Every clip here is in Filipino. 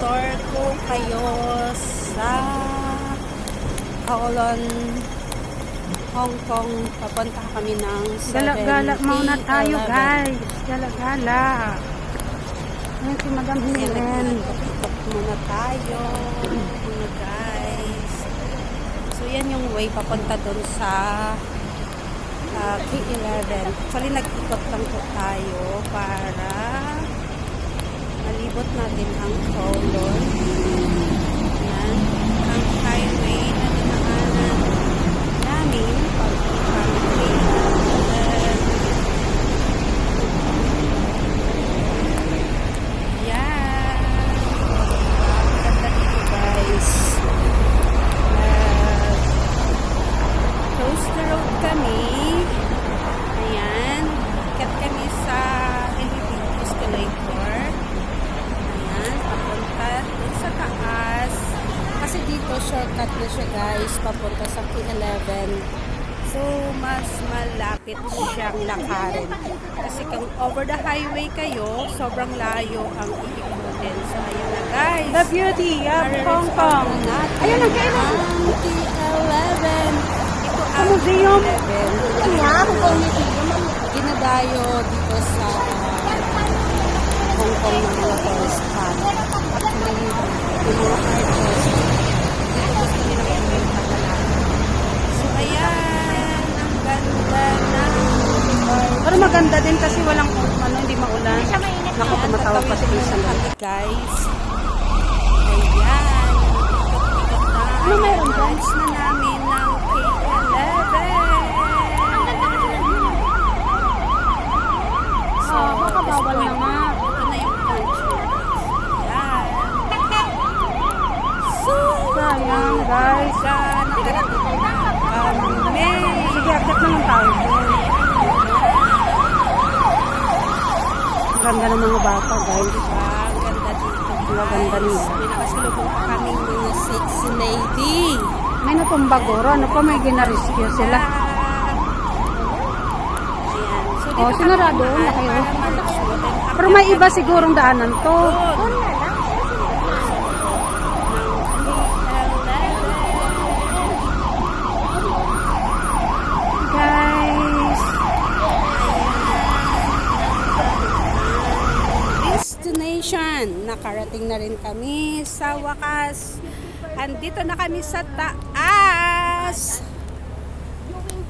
tour ko kayo sa Kowloon, Hong Kong. Papunta kami ng Gala-gala muna tayo 70-11. guys. Gala-gala. Ayan si Madam Helen. Ikot muna tayo mga guys. So yan yung way papunta dun sa K11. Actually nag-ikot lang po tayo para malibot natin ang Kowloon. Yan ang highway na dinaanan namin papuntang K11. Yan. Ganda dito guys. Close the road kami. Ayan. Ikat kami sa elevated escalator. Ayan. Papunta dun sa taas. Kasi dito shortcut na siya guys. Papunta sa K11. So, mas malapit siyang lakarin. Kasi kung over the highway kayo, sobrang layo ang iikutin. So, ayan na guys. The beauty of Hong Kong. Ayan ang kailan. K11. Ito Sa ang museum. K11. Hong Kong Museum. Dinadayo dito sa Hong Kong ng mga tourist spot. Actually, yung mga artists, dito gusto nila i-inventa na lang. So, ayan. Ang ganda ng Pero maganda din kasi walang hindi maulan. Naku, tumatawag pa si Isa. guys. Ayan. Ikot-ikot na. Ano meron dyan? Lunch na namin ng K11. So, Baka bawal na nga. ito na yung lunch. Ayan. So, Sayang guys. nakarating na kami. Sige, akit naman tayo. Ang ganda ng mga bata guys. Ang ganda dito. Ang ganda nila. May nakasalubong pa kaming mga sexy lady. May natumbagoro. Ano pa may ginarescue sila. Ayan. So, Oh, dito sinarado kami na kayo. para mag-shoot. Pero may iba sigurong daanan to. Guys. Destination. Nakarating na rin kami sa wakas. Andito na kami sa taas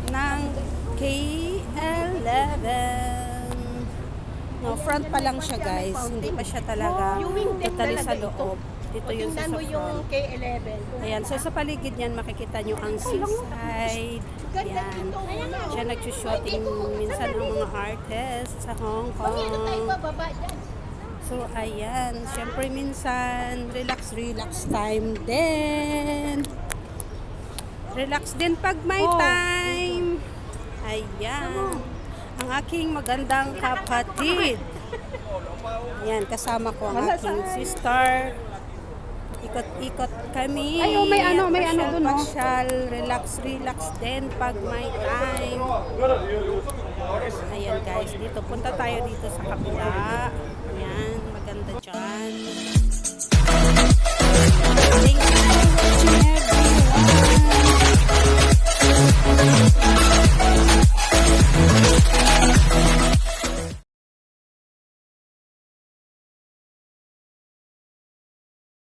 ng K11. No, front pa lang siya guys. Hindi pa siya talaga totally sa loob. Dito yun sa front. K11. Ayan, so sa paligid niyan makikita nyo ang seaside. Ayan. Siya nagsushooting minsan ng mga artists sa Hong Kong. So ayan, syempre minsan relax time din. Relax din pag may time. Ayan. Ang aking magandang kapatid. Ayan, kasama ko ang aking sister. Ikot-ikot kami. Ay, oh, may ano dun, oh. Pasyal, relax din pag may time. Ayan guys, dito punta tayo dito sa kabila. Ayan, maganda dyan.